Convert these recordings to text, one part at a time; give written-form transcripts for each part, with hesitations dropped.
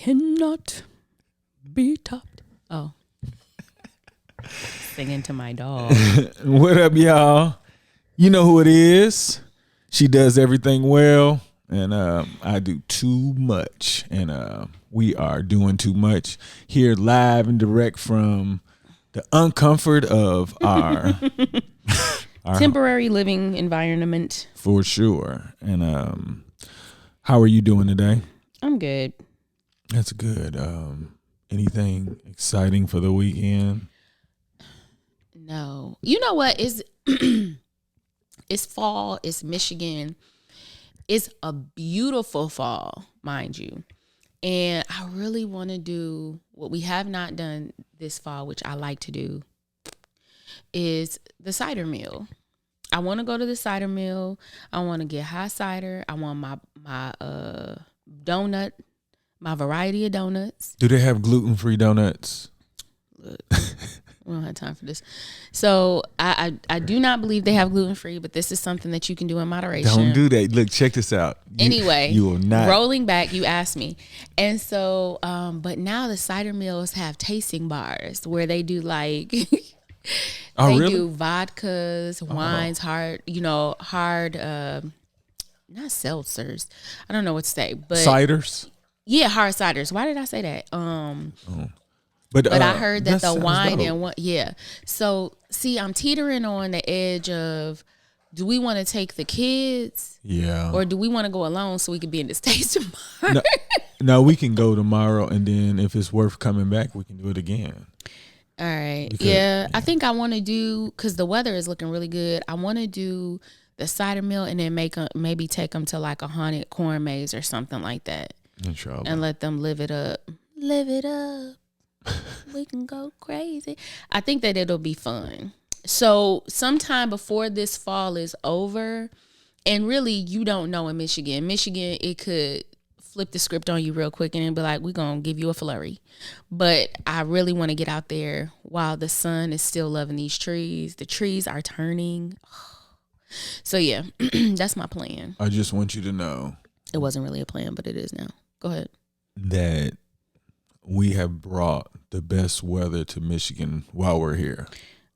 cannot be topped. Oh. Singing to my dog. What up, y'all? You know who it is. She does everything well, and I do too much. And we are doing too much here live and direct from the uncomfort of our temporary living environment. For sure. And how are you doing today? I'm good. That's good. Anything exciting for the weekend? No. You know what? It's fall. It's Michigan. It's a beautiful fall, mind you. And I really want to do what we have not done this fall, which I like to do, is the cider meal. I want to go to the cider mill. I want to get hot cider. I want my donut, my variety of donuts. Do they have gluten-free donuts? Look, we don't have time for this. So I do not believe they have gluten-free, but this is something that you can do in moderation. Don't do that. Look, check this out. Anyway, you will not. Rolling back, you asked me. And so, but now the cider mills have tasting bars where they do like... Oh, they really? do vodkas, wines, hard, not seltzers. I don't know what to say, but ciders. Yeah, hard ciders. Why did I say that? But I heard that the wine dope. and one, yeah. So see, I'm teetering on the edge of, do we want to take the kids? Yeah. Or do we want to go alone so we can be in this tasting bar? No, we can go tomorrow, and then if it's worth coming back, we can do it again. All right. Yeah. I think I want to do, because the weather is looking really good, I want to do the cider mill and then maybe take them to like a haunted corn maze or something like that. Inshallah. And let them live it up. Live it up. We can go crazy. I think that it'll be fun. So sometime before this fall is over, and really you don't know in Michigan, it could flip the script on you real quick and be like, we're going to give you a flurry. But I really want to get out there while the sun is still loving these trees. The trees are turning. So yeah, that's my plan. I just want you to know. It wasn't really a plan, but it is now. Go ahead. That we have brought the best weather to Michigan while we're here.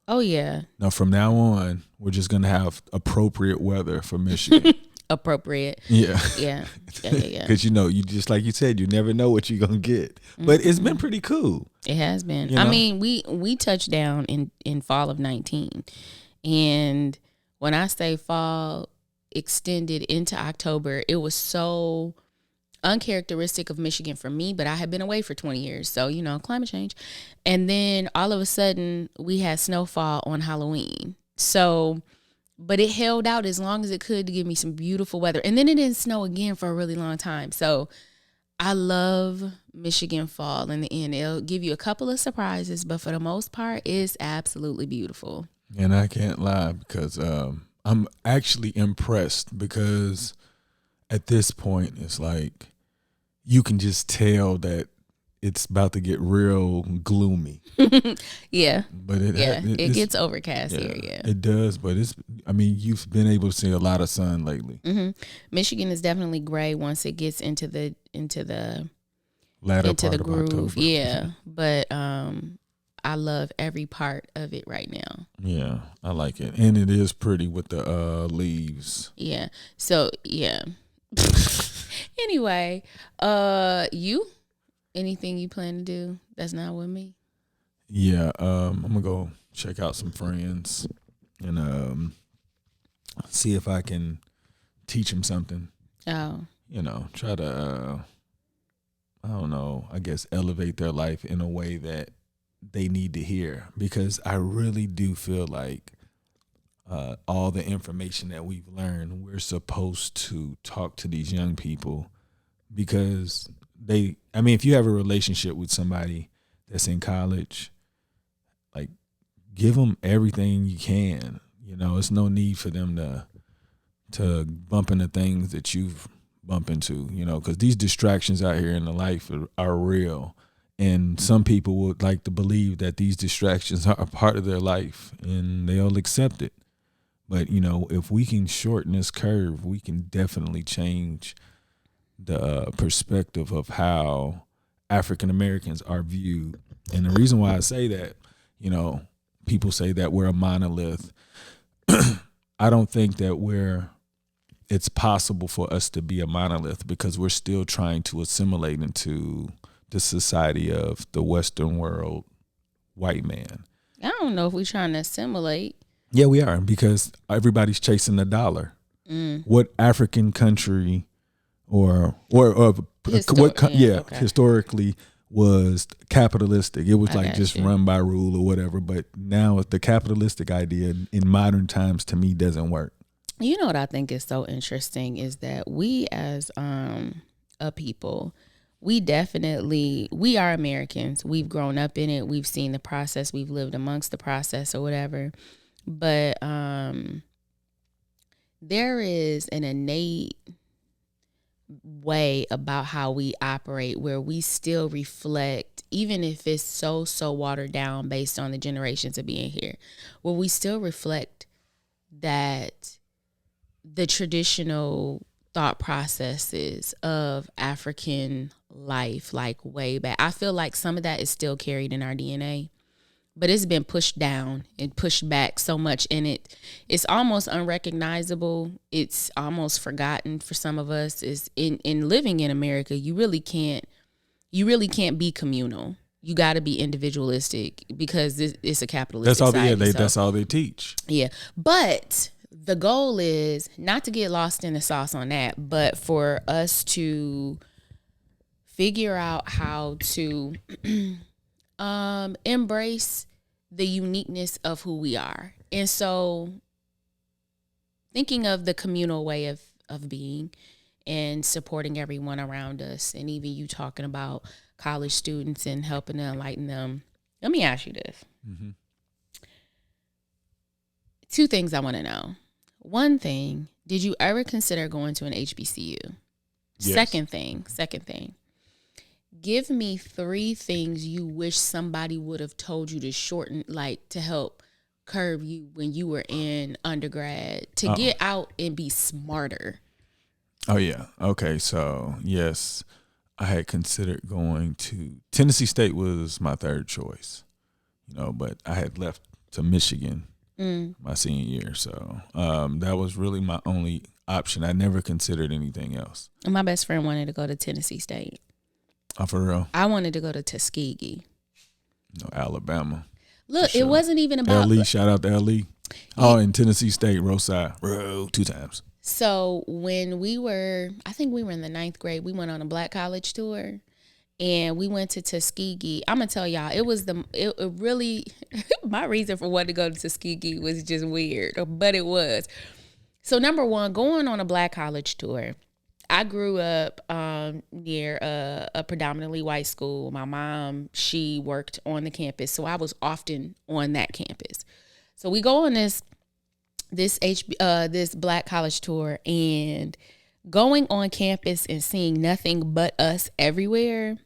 Oh, yeah. Now, from now on, we're just going to have appropriate weather for Michigan. Appropriate. Yeah. Yeah. Because, you just like you said, you never know what you're going to get. But it's been pretty cool. It has been. I mean, we touched down in fall of 19. And when I say fall extended into October, it was so uncharacteristic of Michigan for me, but I had been away for 20 years. So, climate change. And then all of a sudden we had snowfall on Halloween. So, but it held out as long as it could to give me some beautiful weather. And then it didn't snow again for a really long time. So I love Michigan fall in the end. It'll give you a couple of surprises, but for the most part, it's absolutely beautiful. And I can't lie because I'm actually impressed because at this point, it's like you can just tell that it's about to get real gloomy. Yeah. But it gets overcast here, yeah. It does, but you've been able to see a lot of sun lately. Mm-hmm. Michigan is definitely gray once it gets into the latter into part the of groove. October. Yeah. But I love every part of it right now. Yeah, I like it. And it is pretty with the leaves. Yeah. So, yeah. Anyway, anything you plan to do that's not with me? Yeah, I'm going to go check out some friends and see if I can teach them something. Oh. Try to, I don't know, I guess elevate their life in a way that they need to hear, because I really do feel like all the information that we've learned, we're supposed to talk to these young people, because if you have a relationship with somebody that's in college, like, give them everything you can. It's no need for them to bump into things that you've bumped into, because these distractions out here in the life are real. And some people would like to believe that these distractions are a part of their life and they'll accept it. But, if we can shorten this curve, we can definitely change the perspective of how African Americans are viewed. And the reason why I say that, people say that we're a monolith. I don't think that it's possible for us to be a monolith because we're still trying to assimilate into the society of the Western world white man. I don't know if we're trying to assimilate. Yeah, we are, because everybody's chasing the dollar. What African country historically was capitalistic? It was like just run by rule or whatever. But now the capitalistic idea in modern times to me doesn't work. You know what I think is so interesting is that we as a people, we are Americans. We've grown up in it. We've seen the process. We've lived amongst the process or whatever. But there is an innate way about how we operate where we still reflect, even if it's so watered down based on the generations of being here, where we still reflect that the traditional thought processes of African life, like way back. I feel like some of that is still carried in our DNA, but it's been pushed down and pushed back so much in it's almost unrecognizable. It's almost forgotten for some of us. Is in living in America, you really can't be communal. You got to be individualistic because it's a capitalistic society. That's all they teach. Yeah, but the goal is not to get lost in the sauce on that, but for us to figure out how to embrace the uniqueness of who we are. And so thinking of the communal way of being and supporting everyone around us, and even you talking about college students and helping to enlighten them. Let me ask you this. Mm-hmm. Two things I want to know. One thing, did you ever consider going to an HBCU? Yes. Second thing, give me 3 things you wish somebody would have told you to shorten, like to help curb you when you were in undergrad, to get out and be smarter. Oh, yeah. Okay. So, yes, I had considered going to Tennessee State was my third choice, but I had left to Michigan my senior year. So that was really my only option. I never considered anything else. My best friend wanted to go to Tennessee State. Oh, for real? I wanted to go to Tuskegee. No, Alabama. Look, It wasn't even about L.E. Shout out to L.E. Oh, in Tennessee State, Roadside. 2 times. So when I think we were in the 9th grade, we went on a black college tour, and we went to Tuskegee. I'm gonna tell y'all, it really my reason for wanting to go to Tuskegee was just weird, but it was. So number one, going on a black college tour. I grew up near a predominantly white school. My mom, she worked on the campus, so I was often on that campus. So we go on this black college tour, and going on campus and seeing nothing but us everywhere,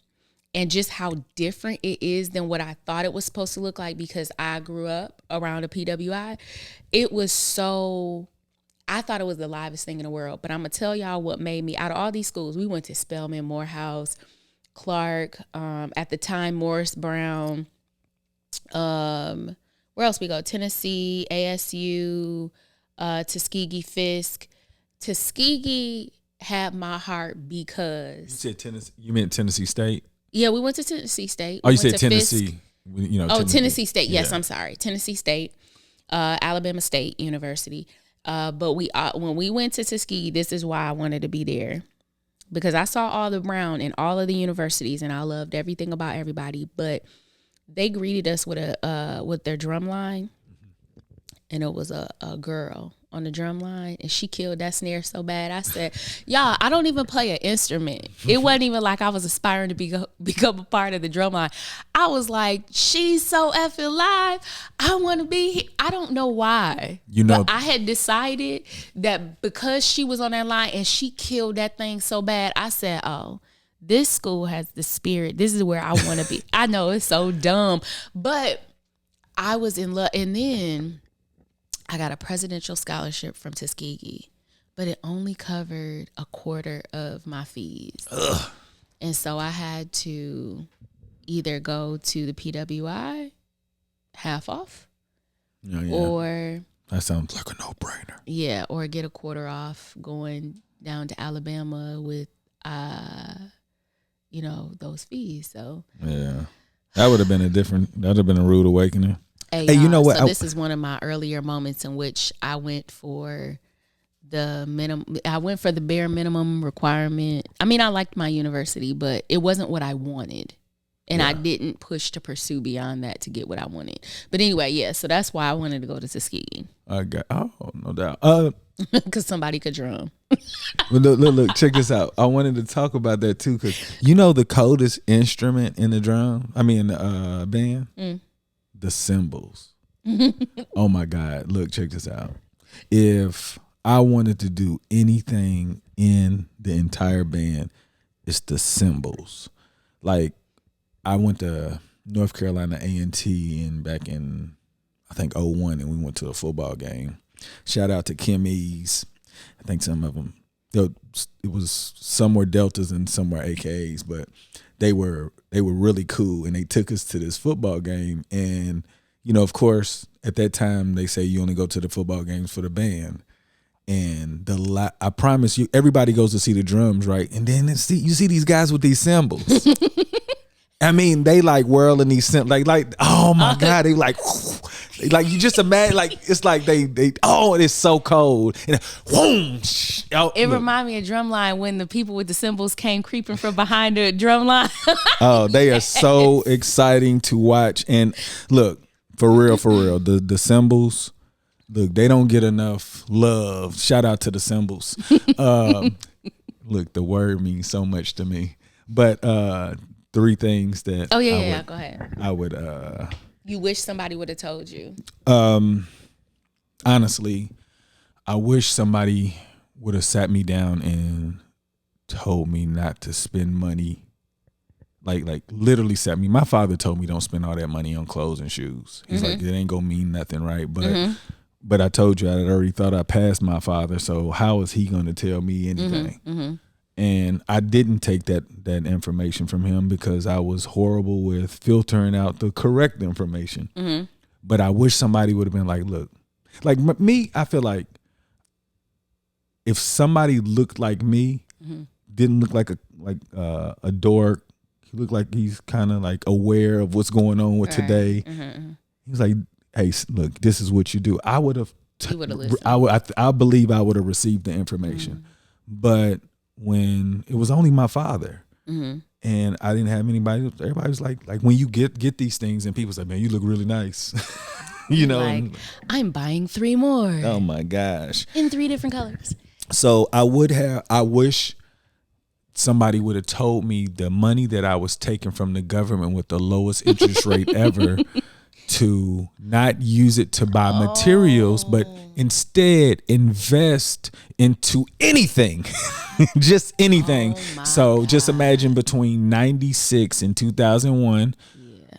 and just how different it is than what I thought it was supposed to look like because I grew up around a PWI. It was so. I thought it was the livest thing in the world, but I'm going to tell y'all what made me, out of all these schools, we went to Spelman, Morehouse, Clark, at the time, Morris Brown, where else we go? Tennessee, ASU, Tuskegee, Fisk. Tuskegee had my heart because. You said Tennessee, you meant Tennessee State? Yeah, we went to Tennessee State. Oh, you said Tennessee. Tennessee State. Yes, yeah. I'm sorry. Tennessee State, Alabama State University. But when we went to Tuskegee, this is why I wanted to be there, because I saw all the brown in all of the universities, and I loved everything about everybody. But they greeted us with their drum line, and it was a girl on the drum line, and she killed that snare so bad. I said, y'all, I don't even play an instrument. It wasn't even like I was aspiring to become a part of the drum line. I was like, she's so effing live. I want to be here. I don't know why. But I had decided that because she was on that line and she killed that thing so bad, I said, oh, this school has the spirit. This is where I want to be. I know it's so dumb, but I was in love. And then I got a presidential scholarship from Tuskegee, but it only covered a quarter of my fees. Ugh. And so I had to either go to the PWI half off, or that sounds like a no-brainer. Yeah, or get a quarter off going down to Alabama with, those fees. So yeah, that would have been a rude awakening. Hey, you know what? So this is one of my earlier moments in which I went for the minimum. I went for the bare minimum requirement. I mean, I liked my university, but it wasn't what I wanted. And I didn't push to pursue beyond that to get what I wanted. But anyway, yeah, so that's why I wanted to go to Tuskegee. No doubt. Because somebody could drum. Well, look, check this out. I wanted to talk about that too, because the coldest instrument in the band? The cymbals. Oh my God. Look, check this out. If I wanted to do anything in the entire band, it's the cymbals. Like, I went to North Carolina A&T back in, I think, 2001, and we went to a football game. Shout out to Kim E's. I think some of them, it was some were Deltas and some were AKAs, but they were really cool, and they took us to this football game. And, of course, at that time, they say you only go to the football games for the band. And I promise you, everybody goes to see the drums, right? And then you see these guys with these cymbals. I mean, they like whirling these cymbals, like oh my God, they like you just imagine, like it's like they it's so cold. And whoom, it reminded me of Drumline when the people with the cymbals came creeping from behind the drum line. Oh, they are so exciting to watch. And look, for real, the cymbals. Look, they don't get enough love. Shout out to the cymbals. Look, the word means so much to me. But 3 things that go ahead. I would you wish somebody would have told you. Honestly, I wish somebody would have sat me down and told me not to spend money. Like literally sat me. My father told me don't spend all that money on clothes and shoes. He's like, it ain't gonna mean nothing, right? But I told you I had already thought I passed my father, so how is he gonna tell me anything? And I didn't take that information from him because I was horrible with filtering out the correct information. But I wish somebody would have been like, look, like me, I feel like if somebody looked like me, didn't look like a dork, he looked like he's kind of like aware of what's going on with today. He's like, hey, look, this is what you do. I would have, I believe I would have received the information. But when it was only my father and I didn't have anybody, everybody was like when you get these things and people say, man, you look really nice. Like, I'm buying 3 more. Oh my gosh. In 3 different colors. So I wish somebody would have told me the money that I was taking from the government with the lowest interest rate ever to not use it to buy materials, but instead invest into anything, just anything. So God. Just imagine between 96 and 2001.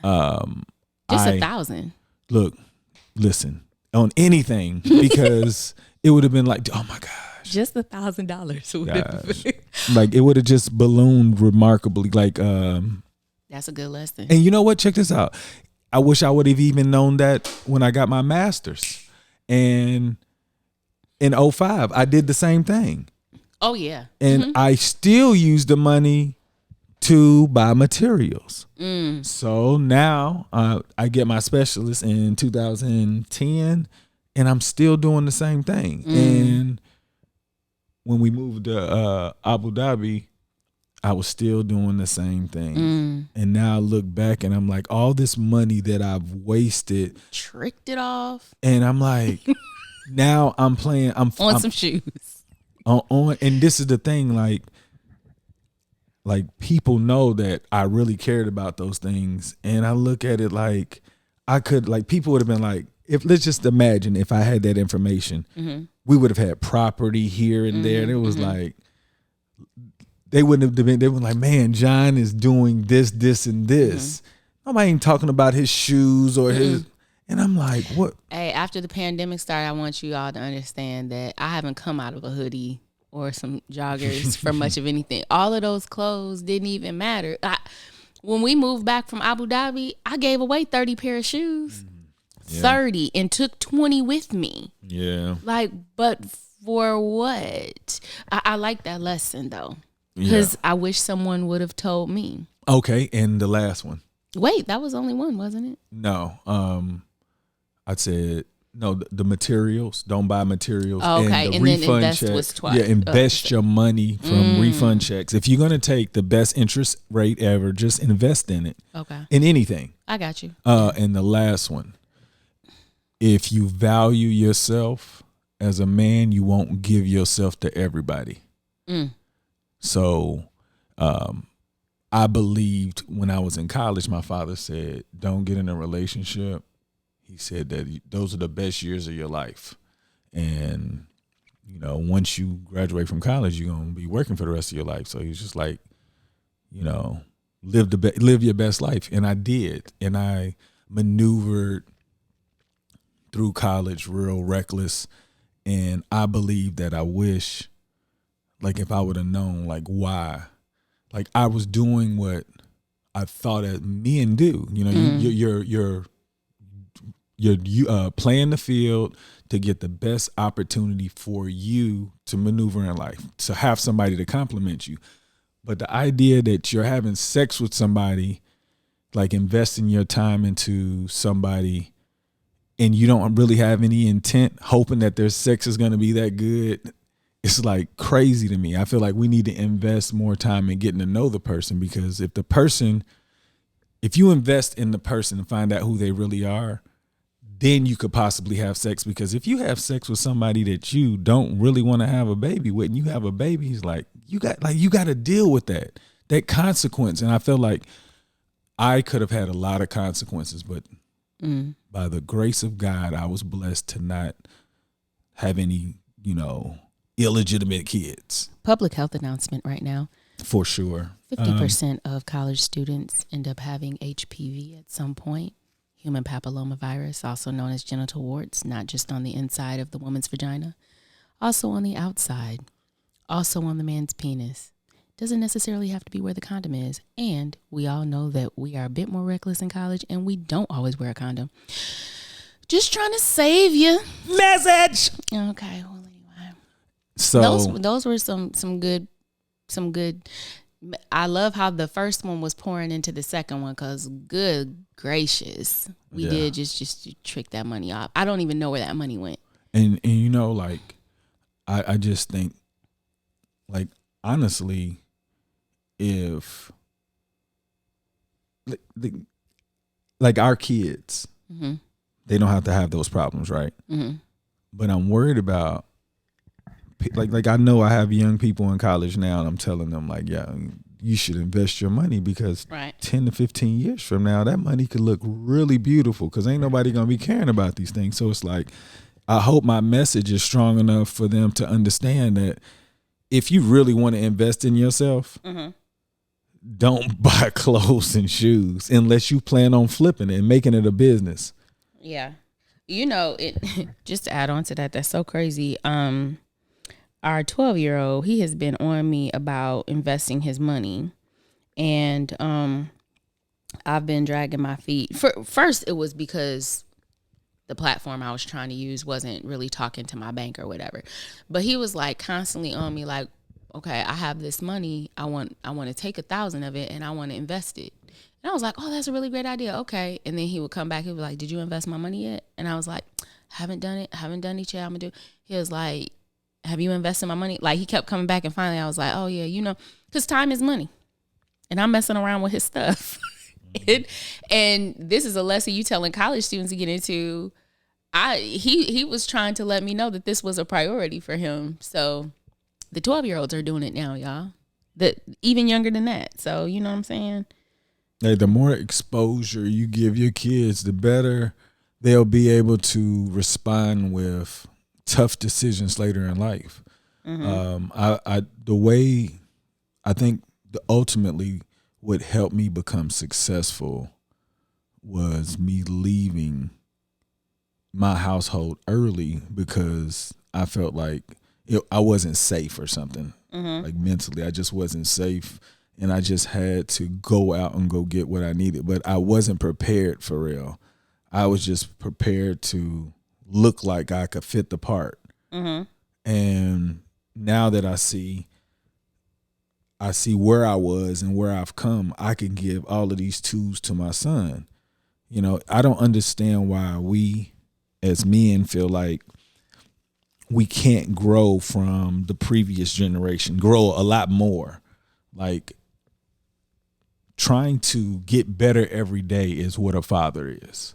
Just 1,000. Look, listen, on anything, because it would have been like, oh my gosh. Just $1,000. Like it would have just ballooned remarkably. Like, that's a good lesson. And you know what? Check this out. I wish I would have even known that when I got my master's. And in 2005, I did the same thing. Oh, yeah. And I still used the money to buy materials. So now I get my specialist in 2010, and I'm still doing the same thing. And when we moved to Abu Dhabi, I was still doing the same thing. And now I look back and I'm like, all this money that I've wasted. Tricked it off. And I'm like, now I'm on some shoes. And this is the thing, like people know that I really cared about those things. And I look at it like people would have been like, let's just imagine if I had that information, we would have had property here and there. And it was like, they wouldn't have been, they were like, man, John is doing this, and this. Nobody ain't talking about his shoes or his, and I'm like, what? Hey, after the pandemic started, I want you all to understand that I haven't come out of a hoodie or some joggers for much of anything. All of those clothes didn't even matter. When we moved back from Abu Dhabi, I gave away 30 pair of shoes. Yeah. 30 and took 20 with me. Yeah. Like, but for what? I like that lesson though. Because I wish someone would have told me. Okay, and the last one. Wait, that was only one, wasn't it? No. I said no. The materials. Don't buy materials. Oh, okay, and then invest checks. Was twice. Yeah, invest your money from refund checks. If you're gonna take the best interest rate ever, just invest in it. Okay. In anything. I got you. And the last one. If you value yourself as a man, you won't give yourself to everybody. So, I believed when I was in college, my father said, don't get in a relationship. He said that those are the best years of your life. And, you know, once you graduate from college, you're going to be working for the rest of your life. So he's just like, you know, live your best life. And I did. And I maneuvered through college real reckless. And I believe that I wish, like, if I would have known, like, why. Like, I was doing what I thought that men do. You know, you're playing the field to get the best opportunity for you to maneuver in life, to have somebody to compliment you. But the idea that you're having sex with somebody, like investing your time into somebody, and you don't really have any intent, hoping that their sex is going to be that good, it's like crazy to me. I feel like we need to invest more time in getting to know the person, because if you invest in the person and find out who they really are, then you could possibly have sex. Because if you have sex with somebody that you don't really want to have a baby with, and you have a baby, it's like you got to deal with that consequence. And I feel like I could have had a lot of consequences, but by the grace of God, I was blessed to not have any, you know, illegitimate kids. Public health announcement right now. For sure. 50% of college students end up having HPV at some point. Human papillomavirus, also known as genital warts, not just on the inside of the woman's vagina, also on the outside, also on the man's penis. Doesn't necessarily have to be where the condom is. And we all know that we are a bit more reckless in college, and we don't always wear a condom. Just trying to save you. Message. Okay, well, anyway. So those were some good. I love how the first one was pouring into the second one, because good gracious, we did just trick that money off. I don't even know where that money went. And you know, like, I just think, like, honestly, if like our kids, they don't have to have those problems, right? But I'm worried about, like I know I have young people in college now, and I'm telling them, like, yeah, you should invest your money, because 10 to 15 years from now, that money could look really beautiful, because ain't nobody going to be caring about these things. So it's like, I hope my message is strong enough for them to understand that if you really want to invest in yourself, don't buy clothes and shoes unless you plan on flipping it and making it a business. Yeah. You know, just to add on to that, that's so crazy. Our 12-year-old, he has been on me about investing his money. And I've been dragging my feet. First, it was because the platform I was trying to use wasn't really talking to my bank or whatever. But he was like constantly on me like, okay, I have this money. I want to take 1,000 of it and I want to invest it. And I was like, oh, that's a really great idea. Okay. And then he would come back. He was like, did you invest my money yet? And I was like, haven't done it. Haven't done it yet. I'm going to do. He was like, have you invested my money? Like, he kept coming back, and finally I was like, oh yeah, you know, because time is money. And I'm messing around with his stuff. And this is a lesson you telling college students to get into. He was trying to let me know that this was a priority for him. So the 12-year-olds are doing it now, y'all. Even younger than that. So you know what I'm saying? Hey, the more exposure you give your kids, the better they'll be able to respond with tough decisions later in life. The way I think ultimately what helped me become successful was me leaving my household early, because I felt like I wasn't safe or something. Like mentally, I just wasn't safe, and I just had to go out and go get what I needed. But I wasn't prepared for real. I was just prepared to look like I could fit the part. And now that I see where I was and where I've come, I can give all of these tools to my son. You know, I don't understand why we as men feel like we can't grow from the previous generation, grow a lot more. Like, trying to get better every day is what a father is.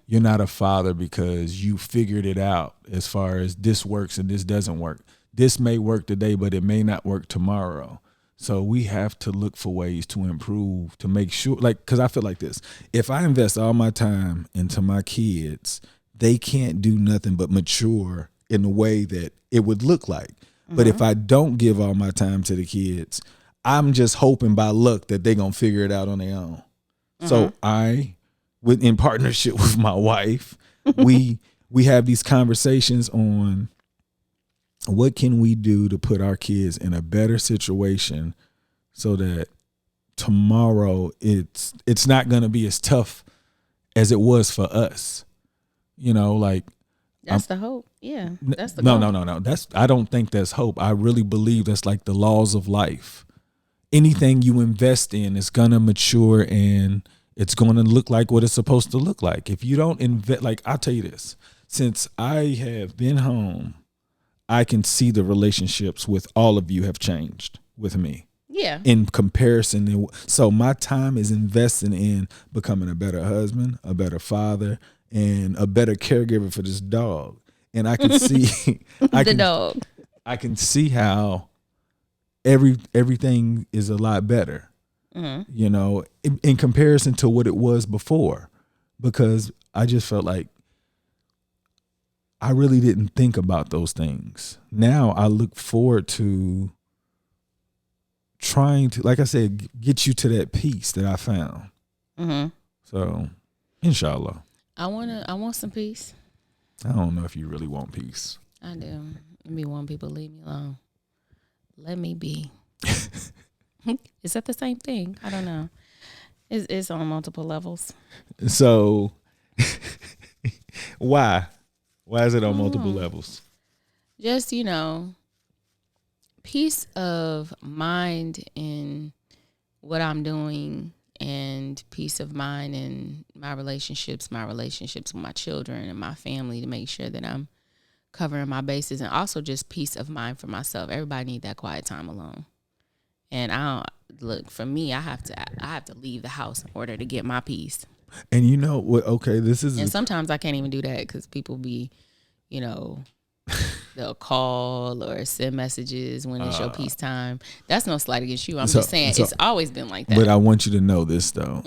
You're not a father because you figured it out as far as this works and this doesn't work. This may work today, but it may not work tomorrow. So we have to look for ways to improve, to make sure, like, because I feel like this. If I invest all my time into my kids, they can't do nothing but mature in the way that it would look like. But if I don't give all my time to the kids, I'm just hoping by luck that they're going to figure it out on their own. So in partnership with my wife, we have these conversations on what can we do to put our kids in a better situation so that tomorrow it's not going to be as tough as it was for us. You know, like, that's the hope. Yeah, that's the goal. No. I don't think that's hope. I really believe that's like the laws of life. Anything you invest in is gonna mature and it's gonna look like what it's supposed to look like. If you don't invest, like, I'll tell you this: since I have been home, I can see the relationships with all of you have changed with me. Yeah. In comparison, so my time is invested in becoming a better husband, a better father, and a better caregiver for this dog. And I can see dog. I can see how everything is a lot better, you know, in comparison to what it was before, because I just felt like I really didn't think about those things. Now I look forward to trying to, like I said, get you to that peace that I found. So, inshallah. I want some peace. I don't know if you really want peace. I do. Maybe want people to leave me alone. Let me be. Is that the same thing? I don't know. It's on multiple levels. So, why? Why is it on multiple levels? Just, you know, peace of mind in what I'm doing, and peace of mind in my relationships with my children and my family, to make sure that I'm covering my bases, and also just peace of mind for myself. Everybody need that quiet time alone. And for me, I have to leave the house in order to get my peace. And you know what? Okay, and sometimes I can't even do that because people be, you know, they'll call or send messages when it's your peace time. That's no slight against you. I'm just saying it's always been like that. But I want you to know this though,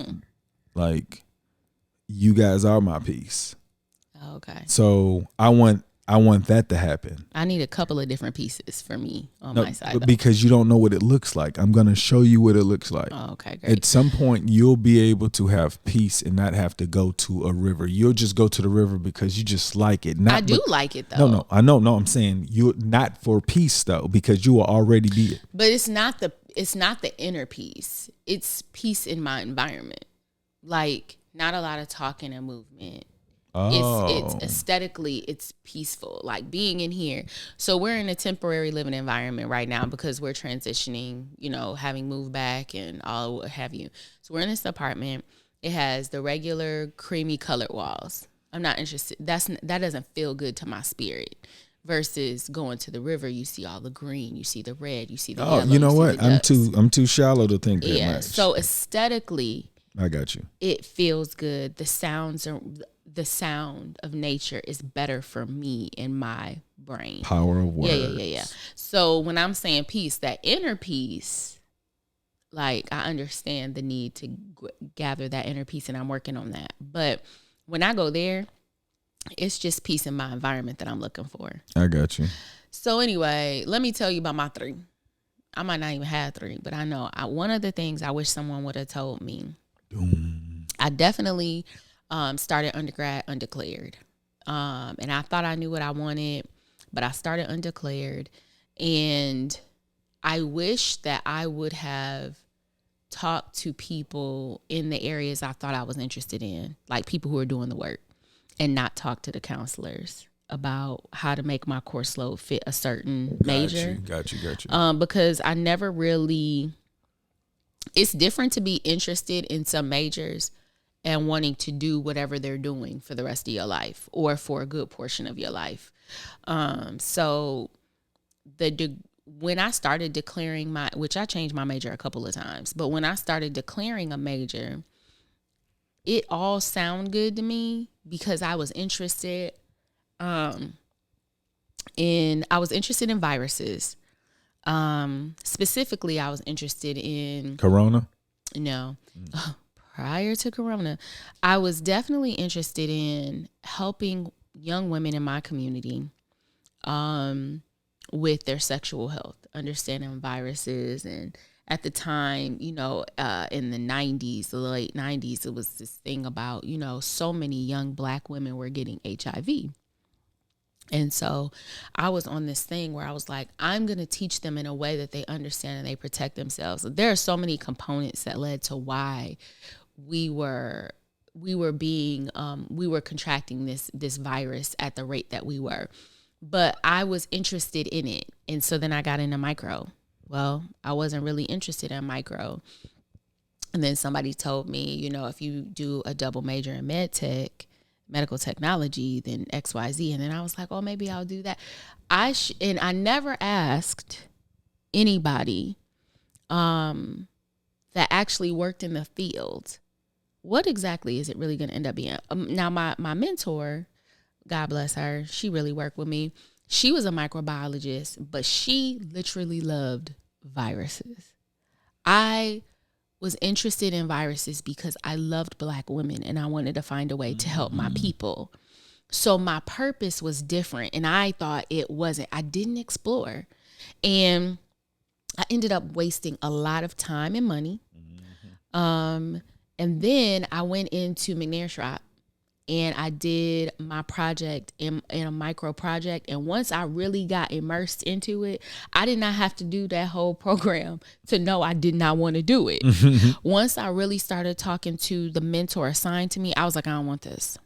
like, you guys are my peace. Okay. So I want that to happen. I need a couple of different pieces for me on my side. But because you don't know what it looks like. I'm going to show you what it looks like. Oh, okay, great. At some point, you'll be able to have peace and not have to go to a river. You'll just go to the river because you just like it. I do like it, though. No, I know. No, I'm saying you're not for peace, though, because you will already be it. But it's not the inner peace. It's peace in my environment. Like, not a lot of talking and movement. It's aesthetically, it's peaceful, like being in here. So we're in a temporary living environment right now because we're transitioning, you know, having moved back and all what have you. So we're in this apartment. It has the regular creamy colored walls. I'm not interested. That doesn't feel good to my spirit. Versus going to the river, you see all the green, you see the red, you see the yellow. You know what? I'm too shallow to think that much. So aesthetically, I got you. It feels good. The sound of nature is better for me in my brain. Power of words. Yeah. So when I'm saying peace, that inner peace, like, I understand the need to gather that inner peace, and I'm working on that. But when I go there, it's just peace in my environment that I'm looking for. I got you. So anyway, let me tell you about my 3. I might not even have 3, but I know one of the things I wish someone would have told me. I definitely started undergrad undeclared. And I thought I knew what I wanted, but I started undeclared. And I wish that I would have talked to people in the areas I thought I was interested in, like people who are doing the work, and not talk to the counselors about how to make my course load fit a certain major. Got you. Because I never really, it's different to be interested in some majors and wanting to do whatever they're doing for the rest of your life or for a good portion of your life. So when I started declaring which I changed my major a couple of times, but when I started declaring a major, it all sounded good to me because I was interested in viruses. Specifically, I was interested in Corona. No. Prior to Corona, I was definitely interested in helping young women in my community with their sexual health, understanding viruses. And at the time, in the 90s, the late 90s, it was this thing about, so many young Black women were getting HIV. And so I was on this thing where I was like, I'm going to teach them in a way that they understand and they protect themselves. There are so many components that led to why we were contracting this virus at the rate that we were. But I was interested in it. And so then I got into micro. Well, I wasn't really interested in micro. And then somebody told me, if you do a double major in medical technology, then XYZ. And then I was like, oh, maybe I'll do that. And I never asked anybody that actually worked in the field, what exactly is it really going to end up being? Now, my mentor, God bless her, she really worked with me. She was a microbiologist, but she literally loved viruses. I was interested in viruses because I loved Black women and I wanted to find a way to help my people. So my purpose was different and I thought it wasn't. I didn't explore. And I ended up wasting a lot of time and money. And then I went into McNair Shop and I did my project in a micro project. And once I really got immersed into it, I did not have to do that whole program to know I did not want to do it. Once I really started talking to the mentor assigned to me, I was like, I don't want this.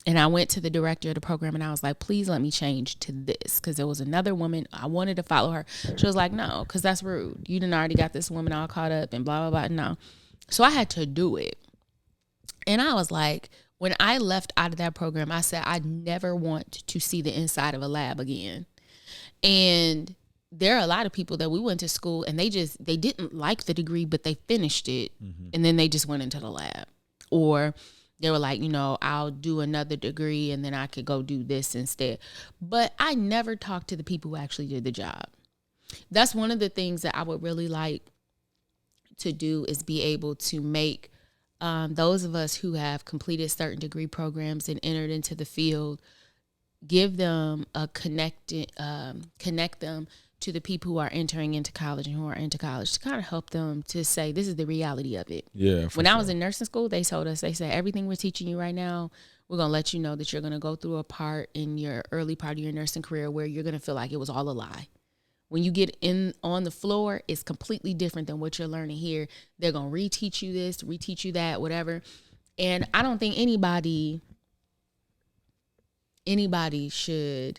And I went to the director of the program and I was like, please let me change to this. Because there was another woman, I wanted to follow her. She was like, no, because that's rude. You done already got this woman all caught up and blah, blah, blah. No. So I had to do it. And I was like, when I left out of that program, I said, I never want to see the inside of a lab again. And there are a lot of people that we went to school and they didn't like the degree, but they finished it. And then they just went into the lab. Or they were like, I'll do another degree and then I could go do this instead. But I never talked to the people who actually did the job. That's one of the things that I would really like to do, is be able to make those of us who have completed certain degree programs and entered into the field, give them connect them to the people who are entering into college and who are into college, to kind of help them to say, this is the reality of it. Yeah. When I was in nursing school, they told us, they said, everything we're teaching you right now, we're going to let you know that you're going to go through a part in your early part of your nursing career where you're going to feel like it was all a lie. When you get in on the floor, it's completely different than what you're learning here. They're going to reteach you this, reteach you that, whatever. And I don't think anybody should.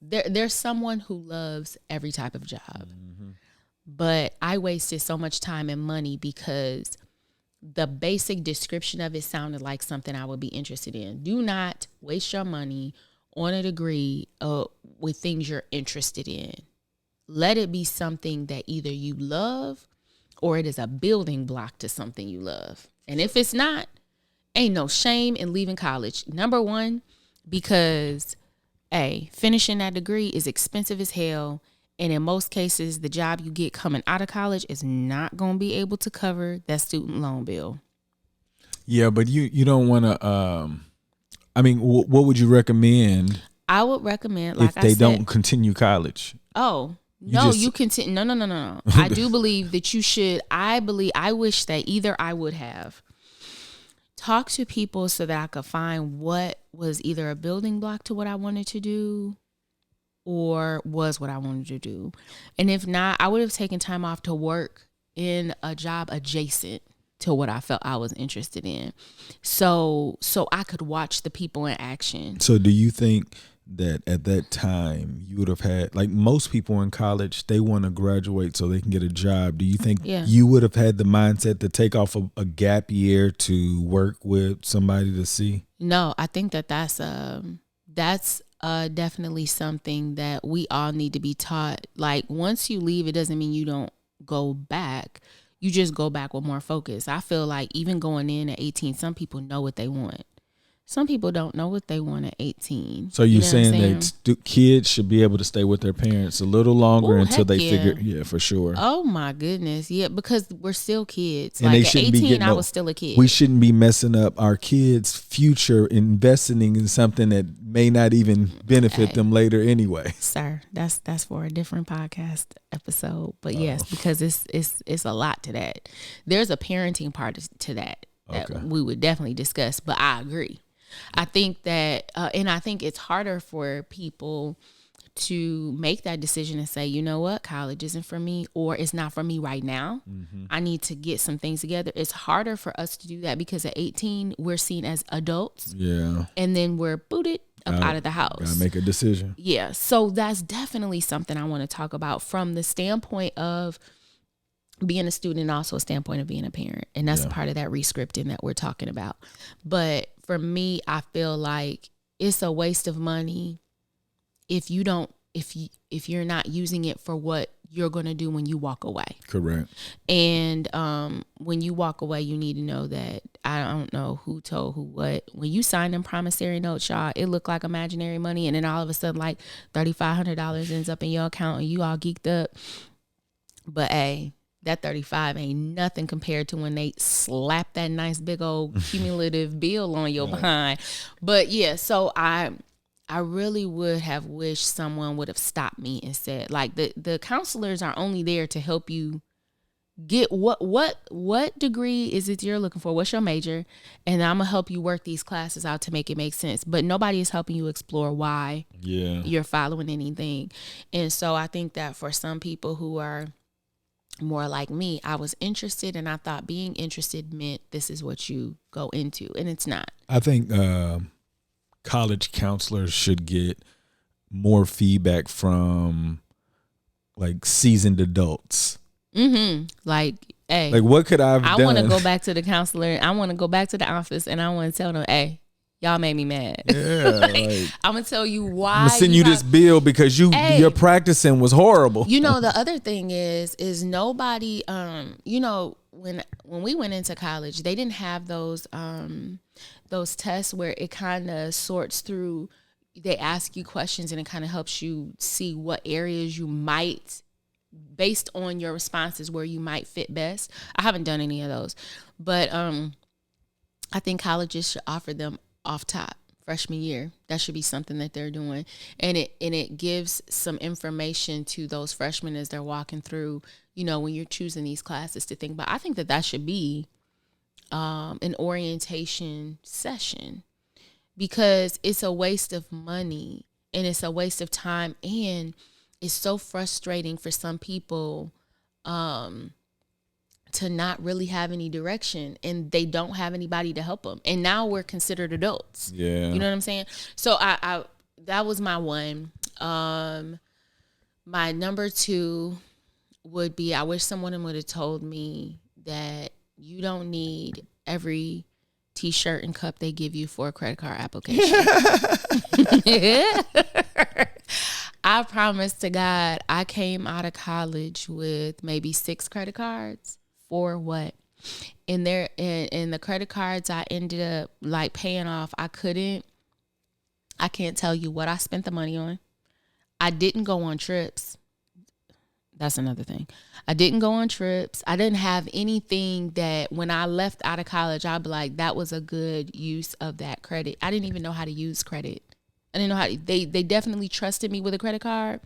There's someone who loves every type of job. But I wasted so much time and money because the basic description of it sounded like something I would be interested in. Do not waste your money on a degree with things you're interested in. Let it be something that either you love or it is a building block to something you love. And if it's not, ain't no shame in leaving college. Number one, because finishing that degree is expensive as hell. And in most cases, the job you get coming out of college is not going to be able to cover that student loan bill. Yeah, but you don't want to, what would you recommend? I would recommend, like if they don't continue college. Oh, you continue. No. I do believe that you should. I wish that either I would have talked to people so that I could find what was either a building block to what I wanted to do, or was what I wanted to do. And if not, I would have taken time off to work in a job adjacent to what I felt I was interested in. So I could watch the people in action. So do you think that at that time you would have had, like most people in college, they want to graduate so they can get a job. Do you think you would have had the mindset to take off a gap year to work with somebody to see? No, I think that's definitely something that we all need to be taught. Like once you leave, it doesn't mean you don't go back. You just go back with more focus. I feel like even going in at 18, some people know what they want. Some people don't know what they want at 18. So you're saying that kids should be able to stay with their parents a little longer until they figure, yeah, for sure. Oh my goodness. Yeah, because we're still kids. And like at 18, I was still a kid. We shouldn't be messing up our kids' future investing in something that may not even benefit them later anyway. Sir, that's for a different podcast episode. But yes, because it's a lot to that. There's a parenting part to that we would definitely discuss, but I agree. I think that, and I think it's harder for people to make that decision and say, you know what, college isn't for me, or it's not for me right now. Mm-hmm. I need to get some things together. It's harder for us to do that because at 18, we're seen as adults. Yeah. And then we're booted out of the house. Gotta make a decision. Yeah. So that's definitely something I want to talk about from the standpoint of being a student and also a standpoint of being a parent. And that's a part of that rescripting that we're talking about. But for me, I feel like it's a waste of money if you're not using it for what you're going to do when you walk away. Correct. And when you walk away, you need to know that, I don't know who told who what, when you sign them promissory notes, y'all, it looked like imaginary money. And then all of a sudden, like $3,500 ends up in your account and you all geeked up. But hey, that 35 ain't nothing compared to when they slap that nice big old cumulative bill on your behind. But yeah, so I really would have wished someone would have stopped me and said, like, the counselors are only there to help you get what degree is it you're looking for? What's your major? And I'm gonna help you work these classes out to make it make sense. But nobody is helping you explore why you're following anything. And so I think that for some people who are more like me, I was interested and I thought being interested meant this is what you go into, and it's not. I think college counselors should get more feedback from like seasoned adults. Mm-hmm. Like, hey, like what could I have done? I want to go back to the counselor. I want to go back to the office and I want to tell them, hey, y'all made me mad. Yeah, like, I'm gonna tell you why. I'm gonna send you this bill because your practicing was horrible. You know, the other thing is nobody. You know, when we went into college, they didn't have those tests where it kind of sorts through. They ask you questions and it kind of helps you see what areas you might, based on your responses, where you might fit best. I haven't done any of those, but I think colleges should offer them off top freshman year. That should be something that they're doing, and it gives some information to those freshmen as they're walking through, you know, when you're choosing these classes to think about. I think that should be an orientation session, because it's a waste of money and it's a waste of time, and it's so frustrating for some people to not really have any direction, and they don't have anybody to help them. And now we're considered adults. Yeah. You know what I'm saying? So I that was my one. My number two would be, I wish someone would have told me that you don't need every t-shirt and cup they give you for a credit card application. I promise to God, I came out of college with maybe 6 credit cards. For what? In the credit cards I ended up like paying off, I can't tell you what I spent the money on. I didn't go on trips. That's another thing. I didn't go on trips. I didn't have anything that when I left out of college, I'd be like, that was a good use of that credit. I didn't even know how to use credit. I didn't know how they definitely trusted me with a credit card.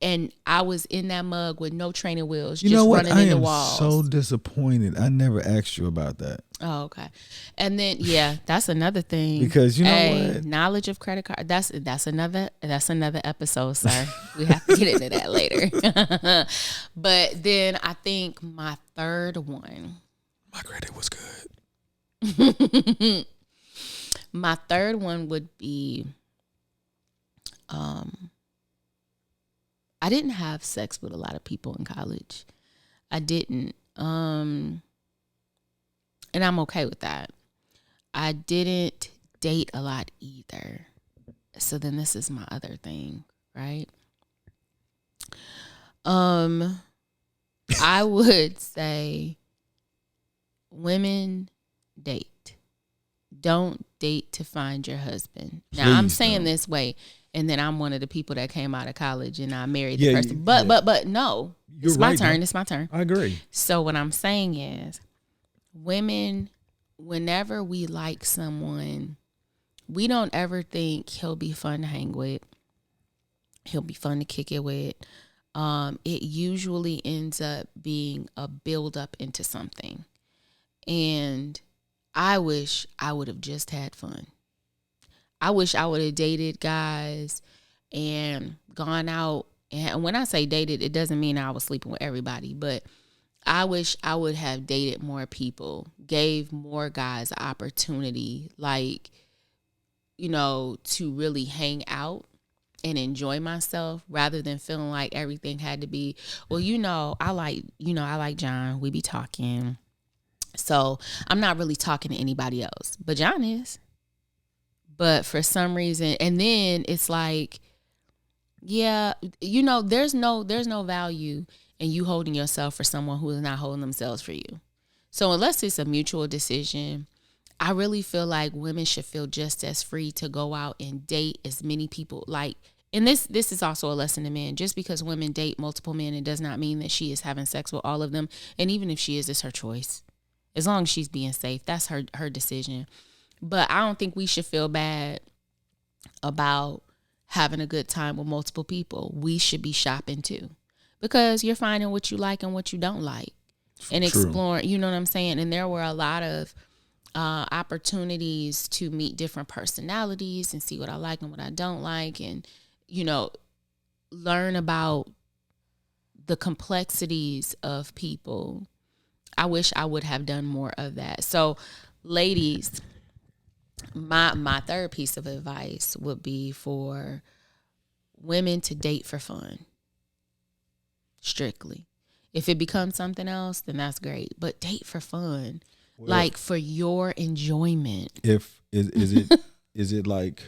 and I was in that mug with no training wheels, You just know what? running I into am walls. so disappointed. I never asked you about that. Oh, okay. And then that's another thing. Because you know what? Knowledge of credit card. That's another episode, sir. We have to get into that later. But then I think my third one. My credit was good. My third one would be I didn't have sex with a lot of people in college. I didn't. And I'm okay with that. I didn't date a lot either. So then this is my other thing, right? I would say women date. Don't date to find your husband. Now, I'm saying this way, and then I'm one of the people that came out of college and I married the person. But no, it's my turn. It's my turn. I agree. So what I'm saying is, women, whenever we like someone, we don't ever think he'll be fun to hang with. He'll be fun to kick it with. It usually ends up being a build up into something. And I wish I would have just had fun. I wish I would have dated guys and gone out. And when I say dated, it doesn't mean I was sleeping with everybody, but I wish I would have dated more people, gave more guys an opportunity, like, you know, to really hang out and enjoy myself rather than feeling like everything had to be, well, I like John. We be talking. So I'm not really talking to anybody else, but John is. But for some reason, and then it's like, yeah, there's no value in you holding yourself for someone who is not holding themselves for you. So unless it's a mutual decision, I really feel like women should feel just as free to go out and date as many people. Like, and this is also a lesson to men. Just because women date multiple men, it does not mean that she is having sex with all of them. And even if she is, it's her choice. As long as she's being safe, that's her decision. But I don't think we should feel bad about having a good time with multiple people. We should be shopping too, because you're finding what you like and what you don't like, and exploring. You know what I'm saying? And there were a lot of opportunities to meet different personalities and see what I like and what I don't like, and learn about the complexities of people. I wish I would have done more of that. So, ladies, my third piece of advice would be for women to date for fun. Strictly. If it becomes something else, then that's great. But date for fun. Well, like for your enjoyment. Is it like,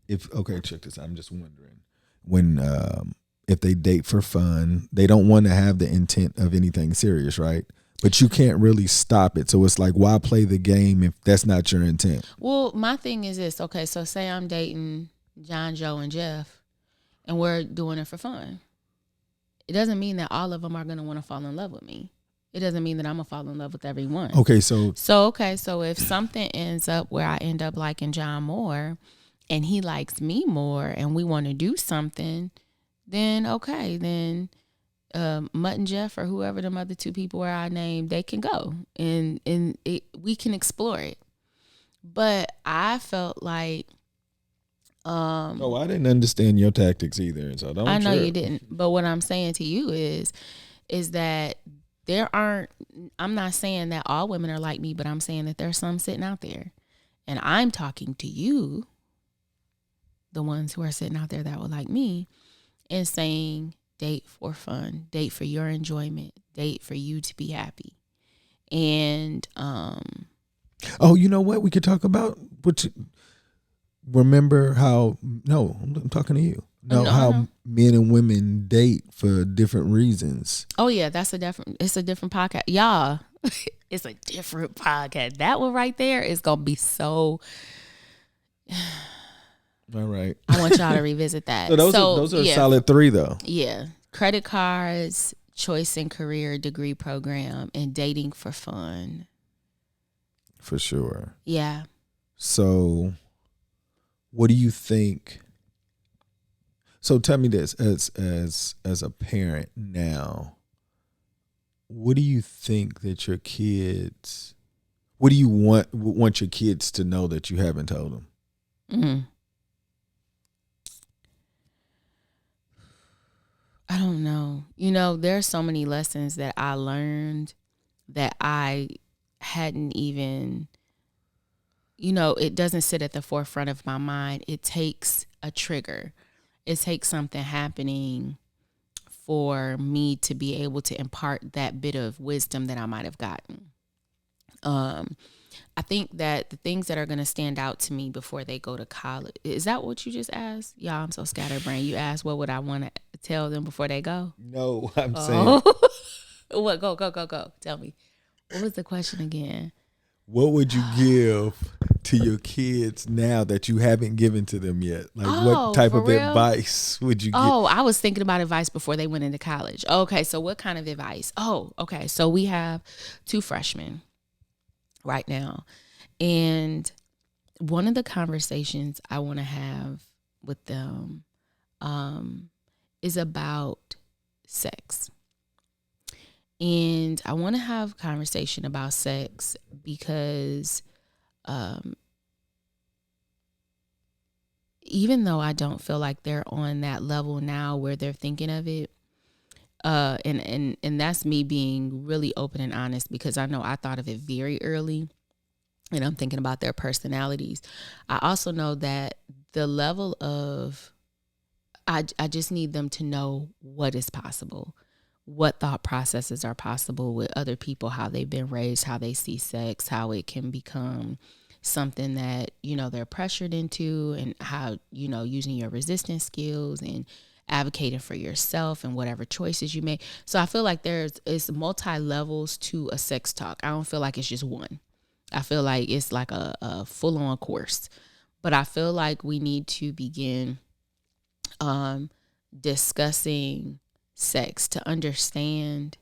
okay, check this out. I'm just wondering. When if they date for fun, they don't want to have the intent of anything serious, right? But you can't really stop it. So it's like, why play the game if that's not your intent? Well, my thing is this. Okay, so say I'm dating John, Joe, and Jeff, and we're doing it for fun. It doesn't mean that all of them are going to want to fall in love with me. It doesn't mean that I'm going to fall in love with everyone. Okay, so if something ends up where I end up liking John more and he likes me more and we want to do something, then okay, then Mutt and Jeff or whoever the other two people were I named, they can go and we can explore it. But I felt like I didn't understand your tactics either, so don't. I know you didn't, but what I'm saying to you is that I'm not saying that all women are like me, but I'm saying that there's some sitting out there, and I'm talking to you, the ones who are sitting out there that were like me, and saying date for fun, date for your enjoyment, date for you to be happy. And you know what we could talk about? Remember how? No, I'm talking to you. How men and women date for different reasons. Oh yeah, it's a different podcast, y'all. It's a different podcast. That one right there is gonna be so. All right. I want y'all to revisit that. So those are solid 3 though. Yeah, credit cards, choice and career degree program, and dating for fun. For sure. Yeah. So, what do you think? So tell me this, as a parent now, what do you think that your kids, what do you want your kids to know that you haven't told them? Mm. I don't know. There are so many lessons that I learned that I hadn't even, it doesn't sit at the forefront of my mind. It takes a trigger. It takes something happening for me to be able to impart that bit of wisdom that I might have gotten. I think that the things that are going to stand out to me before they go to college, is that what you just asked? Y'all, I'm so scatterbrained. You asked what would I want to tell them before they go? No, I'm saying. What? Go. Tell me. What was the question again? What would you give to your kids now that you haven't given to them yet? Like, what type of advice would you give? Oh, I was thinking about advice before they went into college. Okay, so what kind of advice? Oh, okay. So we have 2 freshmen right now. And one of the conversations I want to have with them is about sex. And I want to have a conversation about sex because even though I don't feel like they're on that level now where they're thinking of it, and that's me being really open and honest, because I know I thought of it very early and I'm thinking about their personalities. I also know that the level of, I just need them to know what is possible, what thought processes are possible with other people, how they've been raised, how they see sex, how it can become something that, they're pressured into, and how, using your resistance skills and advocating for yourself and whatever choices you make. So I feel like it's multi-levels to a sex talk. I don't feel like it's just one. I feel like it's like a full-on course. But I feel like we need to begin discussing sex to understand,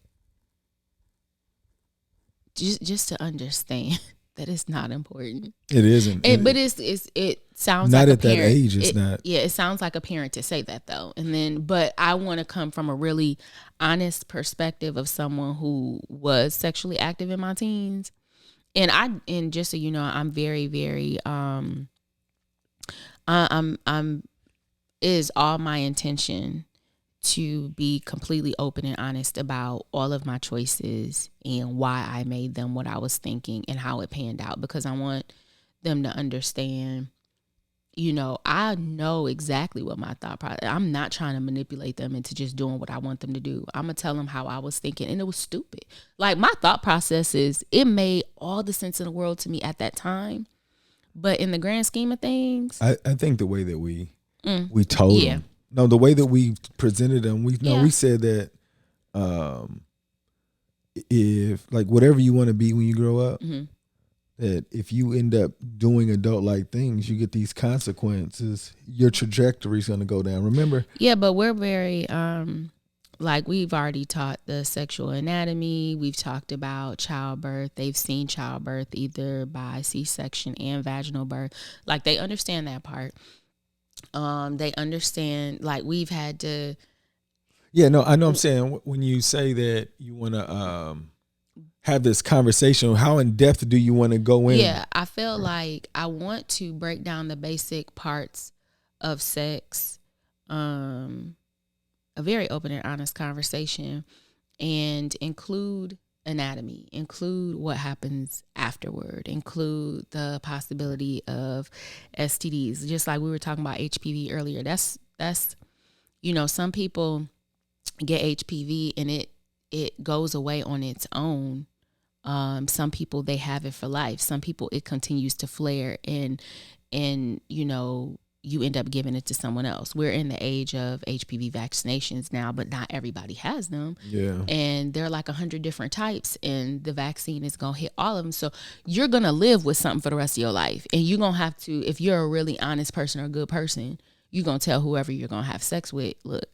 just to understand that it's not important. It isn't. But it sounds not like at a parent, that age. It's not. Yeah, it sounds like a parent to say that though. But I want to come from a really honest perspective of someone who was sexually active in my teens, and just so you know, I'm very, very it is all my intention to be completely open and honest about all of my choices and why I made them what I was thinking and how it panned out, because I want them to understand, I know exactly what my thought process. I'm not trying to manipulate them into just doing what I want them to do. I'm going to tell them how I was thinking, and it was stupid. Like, my thought processes, it made all the sense in the world to me at that time. But in the grand scheme of things, I think the way that we told them, no, the way that we presented them, we said that if, like, whatever you want to be when you grow up, that if you end up doing adult-like things, you get these consequences. Your trajectory is going to go down. Remember? Yeah, but we're very, like, we've already taught the sexual anatomy. We've talked about childbirth. They've seen childbirth either by C-section and vaginal birth. Like, they understand that part. They understand, like, we've had to. Yeah, no, I know. I'm saying, when you say that you want to have this conversation, how in depth do you want to go in? Yeah, I feel like I want to break down the basic parts of sex, a very open and honest conversation, and include anatomy, include what happens afterward, include the possibility of STDs. Just like we were talking about HPV earlier. That's some people get HPV and it goes away on its own. Some people, they have it for life. Some people, it continues to flare and you end up giving it to someone else. We're in the age of HPV vaccinations now, but not everybody has them. Yeah. And there are like 100 different types, and the vaccine is going to hit all of them. So you're going to live with something for the rest of your life. And you're going to have to, if you're a really honest person or a good person, you're going to tell whoever you're going to have sex with, look,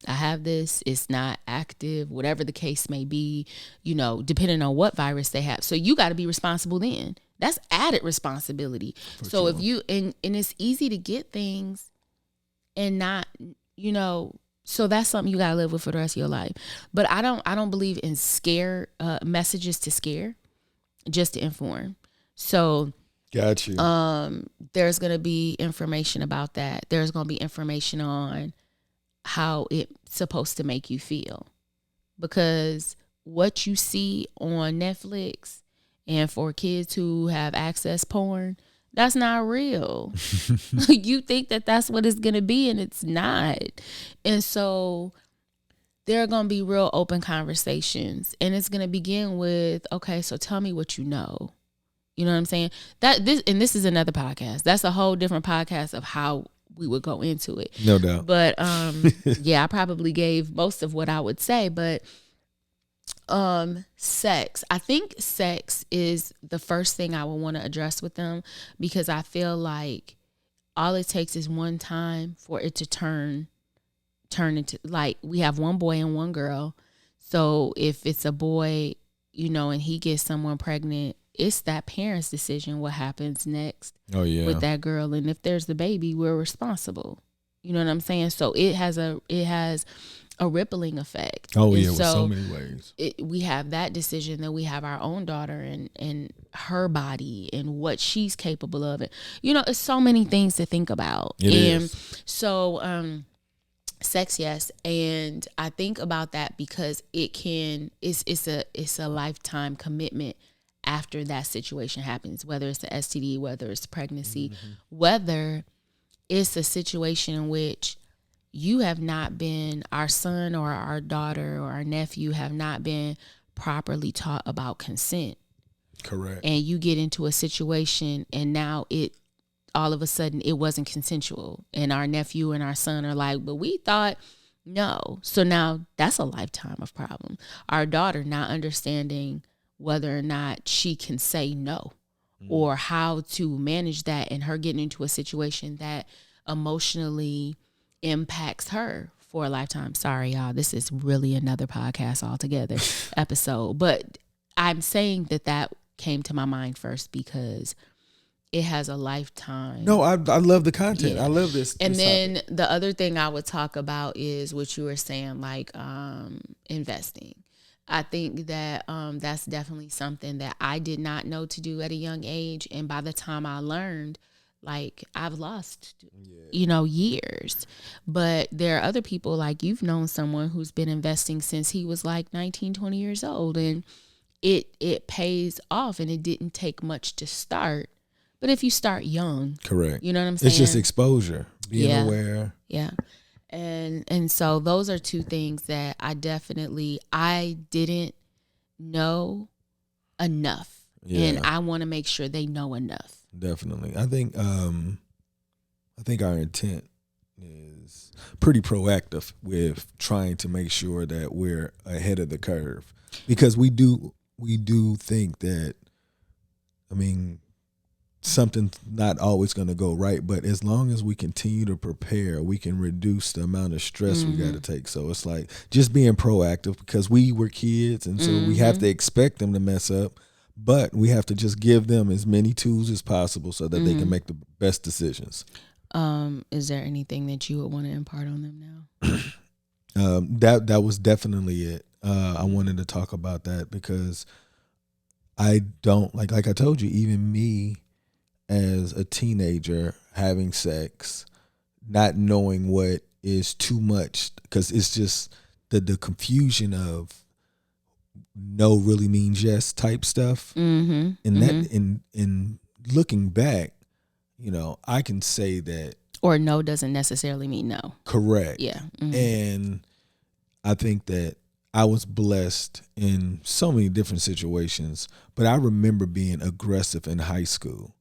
I have this, it's not active, whatever the case may be, depending on what virus they have. So you got to be responsible then. That's added responsibility. For so sure. If you, and it's easy to get things and not, you know, so that's something you gotta live with for the rest of your life. But I don't believe in scare messages to scare, just to inform. So got you. There's gonna be information about that. There's gonna be information on how it's supposed to make you feel, because what you see on Netflix and for kids who have access porn, that's not real. You think that that's what it's going to be, and it's not. And so there are going to be real open conversations, and it's going to begin with, okay, so tell me what you know. You know what I'm saying? This is another podcast. That's a whole different podcast of how we would go into it. No doubt. But yeah, I probably gave most of what I would say, but sex. I think sex is the first thing I would want to address with them, because I feel like all it takes is one time for it to turn into, like, we have one boy and one girl. So if it's a boy, you know, and he gets someone pregnant, it's that parent's decision what happens next with that girl. And if there's the baby, we're responsible. You know what I'm saying? So it has a rippling effect. Oh, and yeah, with so many ways. We have that decision, then we have our own daughter and her body and what she's capable of. And, you know, it's so many things to think about. It is. So sex, yes. And I think about that because it's a lifetime commitment after that situation happens, whether it's the STD, whether it's pregnancy, whether it's a situation in which you have not been, our son or our daughter or our nephew have not been properly taught about consent. Correct. And you get into a situation and now all of a sudden it wasn't consensual. And our nephew and our son are like, but we thought no. So now that's a lifetime of problem. Our daughter not understanding whether or not she can say no or how to manage that, and her getting into a situation that emotionally impacts her for a lifetime. Sorry, y'all. This is really another podcast altogether episode. But I'm saying that came to my mind first because it has a lifetime. No, I love the content. Yeah. I love this. And this then topic. the other thing I would talk about is what you were saying, like investing. I think that that's definitely something that I did not know to do at a young age. And by the time I learned, like, I've lost, years. But there are other people, like, you've known someone who's been investing since he was like 19, 20 years old. And it pays off, and it didn't take much to start. But if you start young. Correct. You know what I'm saying? It's just exposure, being aware. Yeah. And so those are two things that I didn't know enough. Yeah. And I want to make sure they know enough. Definitely. I think our intent is pretty proactive with trying to make sure that we're ahead of the curve, because we do think that, I mean, something's not always going to go right, but as long as we continue to prepare, we can reduce the amount of stress we got to take. So it's like just being proactive, because we were kids, and so we have to expect them to mess up, but we have to just give them as many tools as possible so that they can make the best decisions. Is there anything that you would want to impart on them now? That was definitely it. I wanted to talk about that because I don't, like I told you, even me as a teenager having sex, not knowing what is too much, because it's just the confusion of no really means yes type stuff. And that in looking back, I can say that, or no doesn't necessarily mean no. Correct. Yeah. And I think that I was blessed in so many different situations, but I remember being aggressive in high school.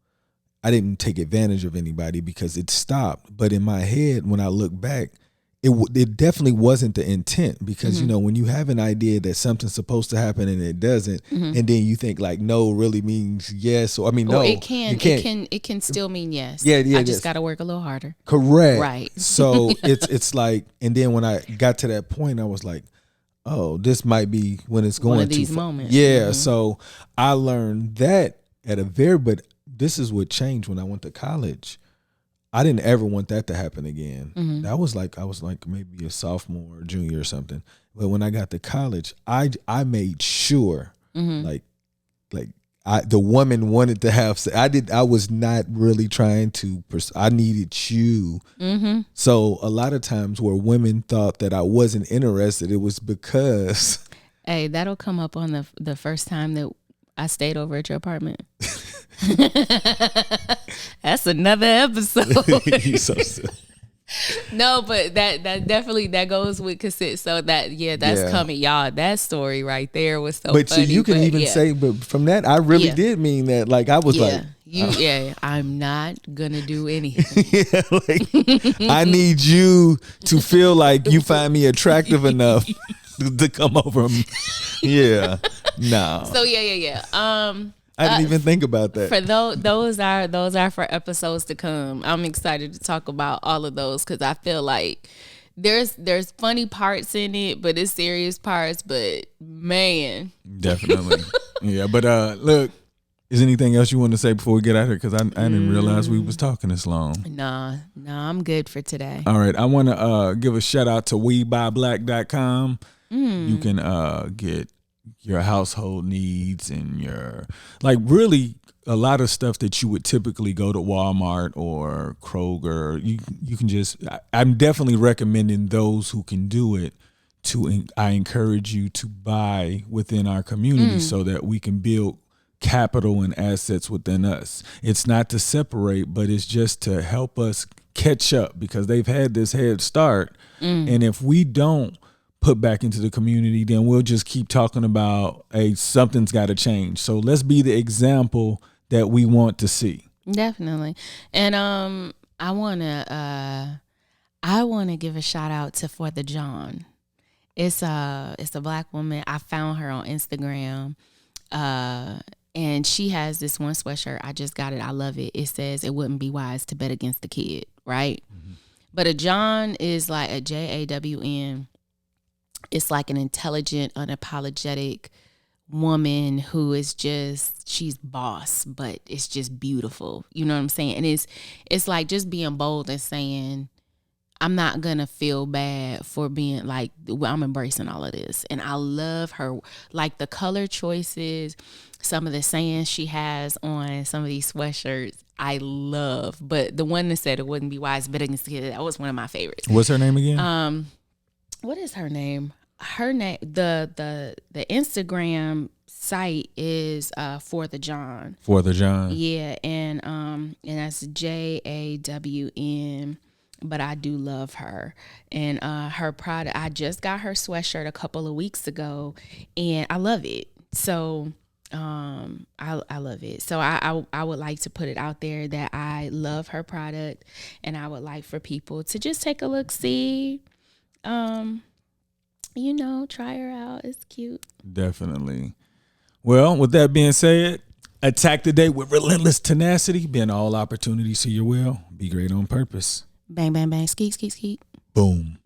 I didn't take advantage of anybody because it stopped. But in my head, when I look back, it definitely wasn't the intent, because, when you have an idea that something's supposed to happen and it doesn't, and then you think like no really means yes. Or, I mean, no, it can still mean yes. Yeah. I just got to work a little harder. Correct. Right. So it's like, and then when I got to that point, I was like, oh, this might be when it's going one of too these far. moments. Yeah. So I learned that but this is what changed when I went to college. I didn't ever want that to happen again. That was like, I was like maybe a sophomore or junior or something. But when I got to college, I made sure like the woman wanted to have I was not really trying to I needed you. So a lot of times where women thought that I wasn't interested, it was because hey, that'll come up on the first time that I stayed over at your apartment. That's another episode. You so silly. No, but that definitely that goes with consent. So that's coming, y'all. That story right there was so. But funny, you can even say, but from that, I really did mean that. Like I was like, I'm not gonna do anything. Yeah, like I need you to feel like you find me attractive enough to come over. Yeah, no. So yeah. I didn't even think about that. For those are for episodes to come. I'm excited to talk about all of those because I feel like there's funny parts in it, but it's serious parts. But man, definitely, yeah. But look, is anything else you want to say before we get out here? Because I didn't realize we was talking this long. Nah, I'm good for today. All right, I want to give a shout out to WeBuyBlack.com. You can get your household needs and your really a lot of stuff that you would typically go to Walmart or Kroger. You can just, I'm definitely recommending those who can do it I encourage you to buy within our community so that we can build capital and assets within us. It's not to separate, but it's just to help us catch up because they've had this head start. And if we don't put back into the community, then we'll just keep talking about, hey, something's got to change. So let's be the example that we want to see. Definitely. And I want to give a shout out to For the John. It's a Black woman. I found her on Instagram. And she has this one sweatshirt. I just got it. I love it. It says it wouldn't be wise to bet against the kid, right? But a John is like a JAWN. It's like an intelligent, unapologetic woman who is just, she's boss, but it's just beautiful. You know what I'm saying? And it's like just being bold and saying, I'm not going to feel bad for being like, I'm embracing all of this. And I love her, like the color choices, some of the sayings she has on some of these sweatshirts, I love. But the one that said it wouldn't be wise betting, that was one of my favorites. What's her name again? What is her name? Her name, the Instagram site is For the John. For the John. Yeah, and that's JAWN. But I do love her and her product. I just got her sweatshirt a couple of weeks ago, and I love it. So I love it. So I would like to put it out there that I love her product, and I would like for people to just take a look, see. Try her out. It's cute. Definitely. Well, with that being said, attack the day with relentless tenacity. Bend all opportunities to your will. Be great on purpose. Bang, bang, bang. Skeet, skeet, skeet. Boom.